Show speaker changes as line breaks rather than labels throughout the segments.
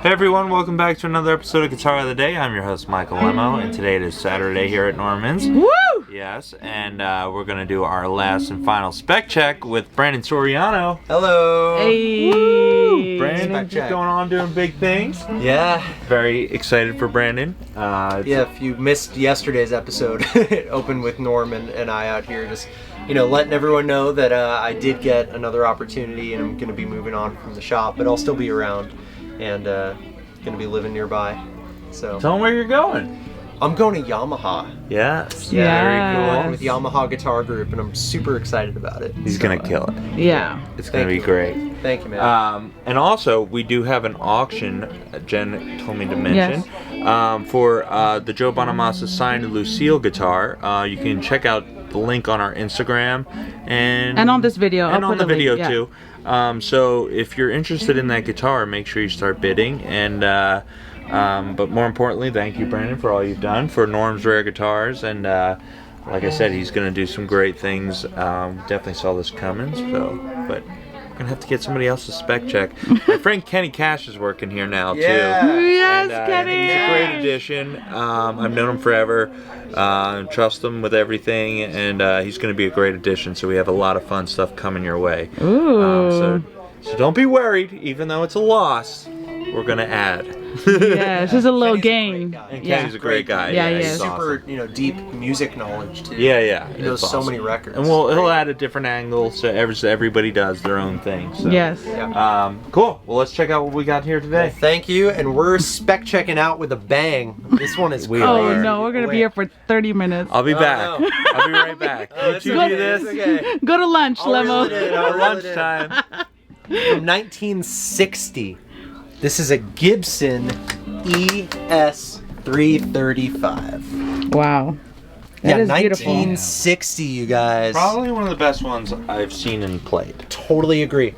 Hey everyone, welcome back to another episode of Guitar of the Day. I'm your host Michael Lemmo, and today it is Saturday here at Norman's.
Woo!
Yes, and we're going to do our last and final spec check with Brandon Soriano.
Hello!
Hey!
Woo! Brandon's going on doing big things.
Yeah.
Very excited for Brandon.
Yeah, if you missed yesterday's episode, it opened with Norman and I out here just, letting everyone know that I did get another opportunity and I'm going to be moving on from the shop, but I'll still be around. And gonna be living nearby. So
tell them where you're going.
I'm going to Yamaha.
Yes.
Yeah.
Very cool.
Working with Yamaha Guitar Group, and I'm super excited about it.
He's gonna kill it.
Yeah.
It's gonna be great.
Thank you, man.
And also, we do have an auction, Jen told me to mention, for the Joe Bonamassa signed Lucille guitar. You can check out the link on our Instagram and
on this video.
And
I'll
on
put
the
a link,
video too. So if you're interested in that guitar, make sure you start bidding. And but more importantly, thank you, Brandon, for all you've done for Norm's Rare Guitars. And like I said, he's going to do some great things. Definitely saw this coming. So, but we're gonna have to get somebody else to spec check. My friend Kenny Cash is working here now too.
Yes,
And,
Kenny!
he's a great addition. I've known him forever. Trust him with everything, and he's going to be a great addition. So we have a lot of fun stuff coming your way.
Ooh.
So don't be worried, even though it's a loss. We're going to add.
Yeah, it's just a little
Kenny's
game.
a great guy.
And Kenny's a great guy.
Yeah, he
he's
is.
Super,
awesome.
deep music knowledge too.
Yeah.
He knows
it's
so
awesome.
many records.
And he'll add a different angle, so everybody does their own thing. So.
Yes.
Yeah.
Cool. Well, let's check out what we got here today.
Thank you, and we're spec checking out with a bang. This one is
We
crazy.
Oh
are.
no, we're gonna be here for 30 minutes.
I'll be
Oh,
back.
no.
I'll be right back.
It's
You
okay,
do this.
it's okay.
Go to lunch,
I'll reel it
Lemmo.
in, I'll reel it in.
Lunchtime.
From 1960. This is a Gibson ES-335.
Wow. That is beautiful.
1960, you guys.
Probably one of the best ones I've seen and played.
Totally agree.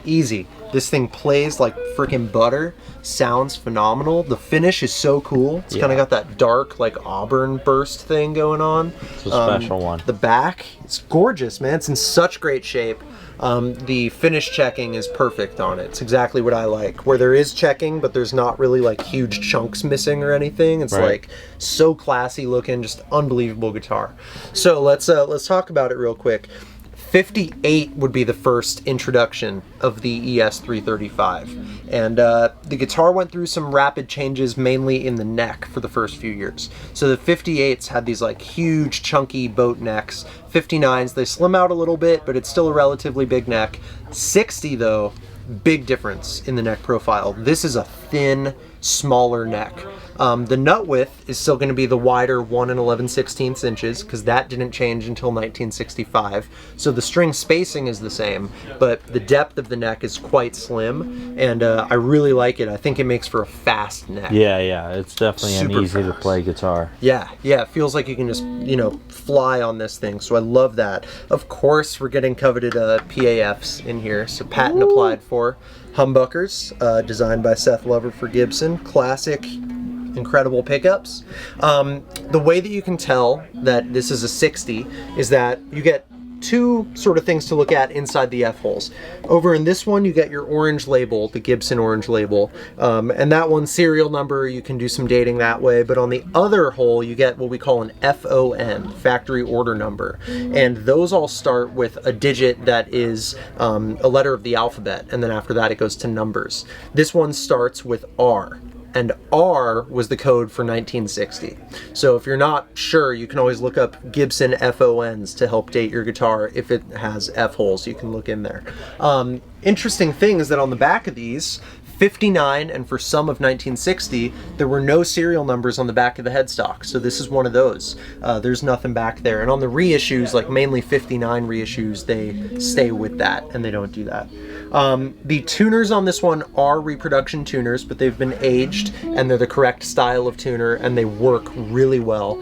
Easy. This thing plays like freaking butter. Sounds phenomenal. The finish is so cool. It's kind of got that dark, like auburn burst thing going on.
It's a special one.
The back, it's gorgeous, man. It's in such great shape. The finish checking is perfect on it. It's exactly what I like. Where there is checking, but there's not really like huge chunks missing or anything. It's
Right.
like so classy looking, just unbelievable guitar. So let's talk about it real quick. 58 would be the first introduction of the ES-335. And the guitar went through some rapid changes, mainly in the neck for the first few years. So the 58s had these like huge chunky boat necks. 59s, they slim out a little bit, but it's still a relatively big neck. 60 though, big difference in the neck profile. This is a thin, smaller neck. The nut width is still going to be the wider 1 11/16 inches because that didn't change until 1965. So the string spacing is the same, but the depth of the neck is quite slim, and I really like it. I think it makes for a fast neck.
Yeah, it's definitely
Super
an easy to
fast.
play guitar.
Yeah, it feels like you can just, fly on this thing, so I love that. Of course, we're getting coveted PAFs in here, so patent applied for. Humbuckers, designed by Seth Lover for Gibson. Classic, incredible pickups. The way that you can tell that this is a 60 is that you get two sort of things to look at inside the F-holes. Over in this one, you get your orange label, the Gibson orange label, and that one's serial number. You can do some dating that way, but on the other hole, you get what we call an FON, factory order number, and those all start with a digit that is a letter of the alphabet, and then after that, it goes to numbers. This one starts with R. And R was the code for 1960. So if you're not sure, you can always look up Gibson FONs to help date your guitar. If it has F holes, you can look in there. Interesting thing is that on the back of these, 59 and for some of 1960, there were no serial numbers on the back of the headstock. So this is one of those. There's nothing back there. And on the reissues, like mainly 59 reissues, they stay with that and they don't do that. The tuners on this one are reproduction tuners, but they've been aged and they're the correct style of tuner and they work really well.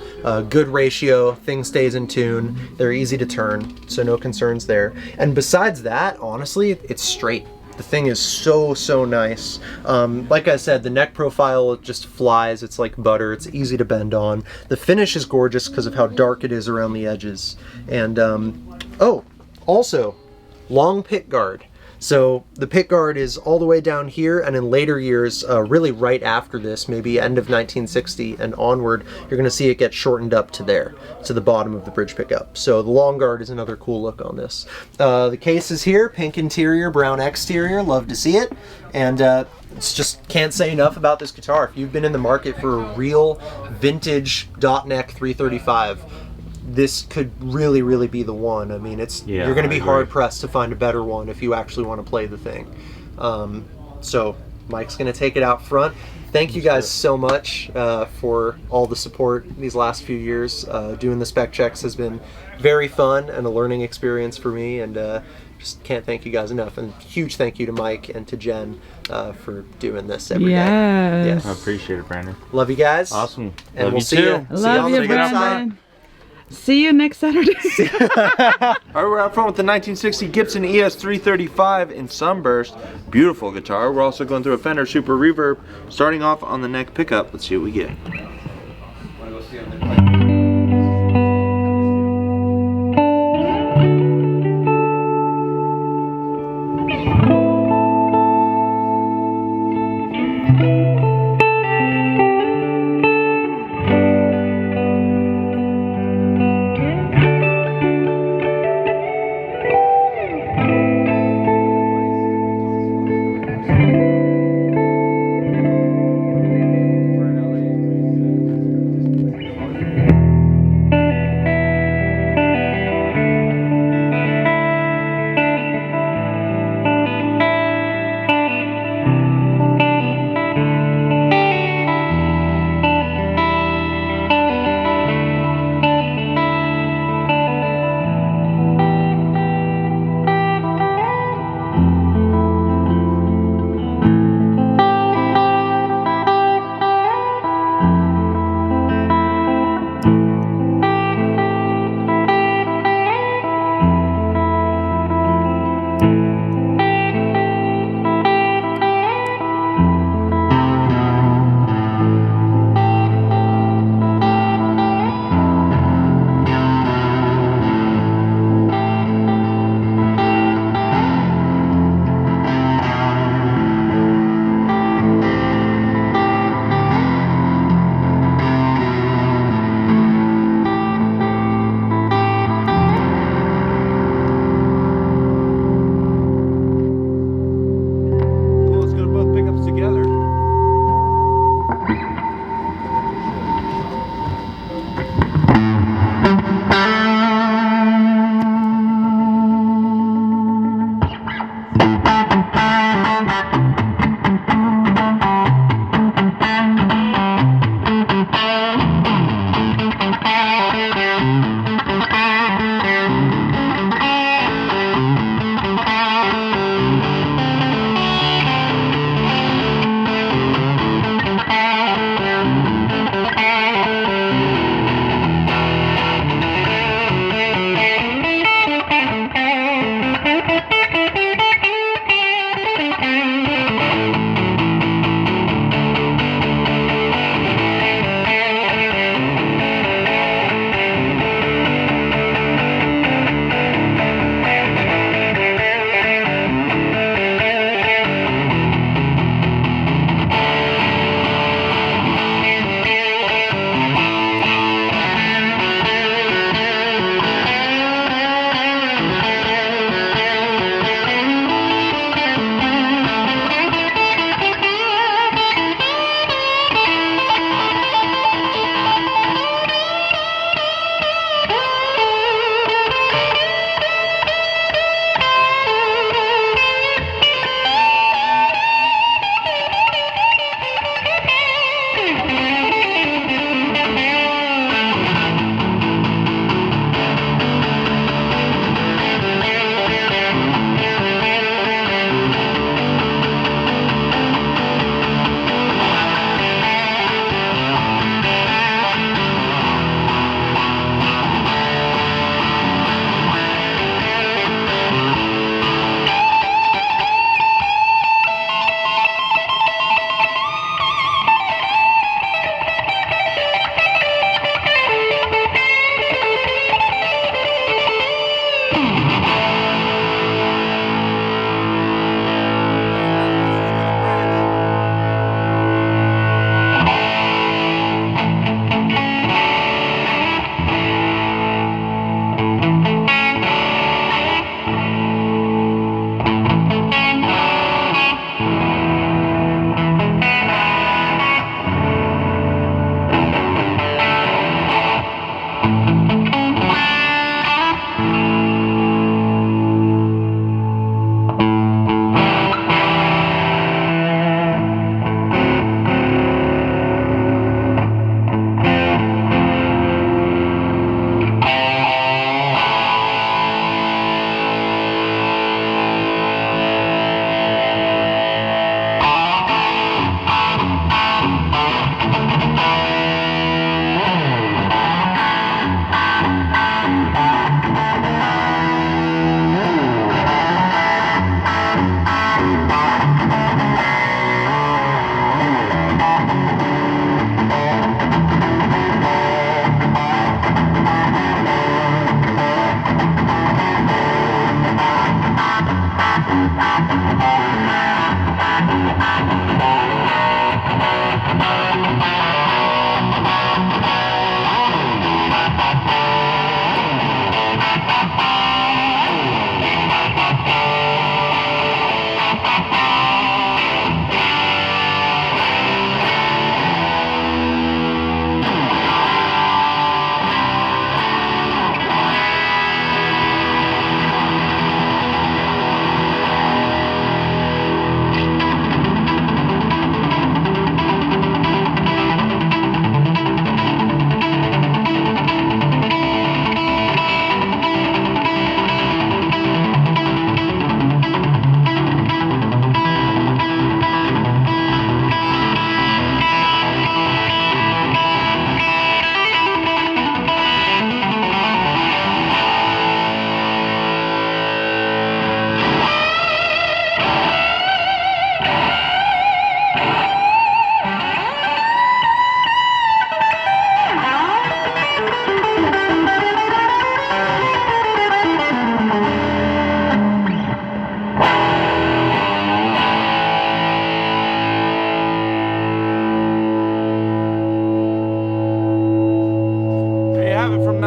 Good ratio, thing stays in tune, they're easy to turn, so no concerns there. And besides that, honestly, it's straight. The thing is so nice. Like I said, the neck profile just flies. It's like butter. It's easy to bend on. The finish is gorgeous because of how dark it is around the edges. And also, long pick guard. So the pickguard is all the way down here, and in later years, really right after this, maybe end of 1960 and onward, you're going to see it get shortened up to there, to the bottom of the bridge pickup. So the long guard is another cool look on this. The case is here, pink interior, brown exterior, love to see it. And it's just can't say enough about this guitar. If you've been in the market for a real vintage dot neck 335, this could really, really be the one. I mean, you're going to be hard pressed to find a better one if you actually want to play the thing. So Mike's going to take it out front. Thank you guys so much for all the support these last few years. Doing the spec checks has been very fun and a learning experience for me, and just can't thank you guys enough. And huge thank you to Mike and to Jen for doing this every day.
Yes.
I appreciate it, Brandon.
Love you guys.
Awesome.
And
Love
we'll
you
see
too.
you.
Love you, Brandon. See you next Saturday.
All right, we're out front with the 1960 Gibson ES-335 in Sunburst. Beautiful guitar. We're also going through a Fender Super Reverb. Starting off on the neck pickup. Let's see what we get.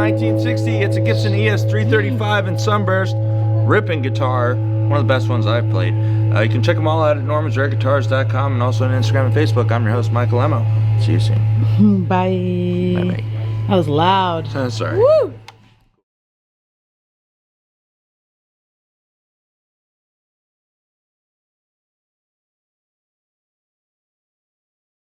1960. It's a Gibson ES-335 in Sunburst. Ripping guitar. One of the best ones I've played. You can check them all out at normansrareguitars.com and also on Instagram and Facebook. I'm your host, Michael Lemmo. See you soon.
Bye.
Bye-bye.
That was loud.
Sorry.
Woo!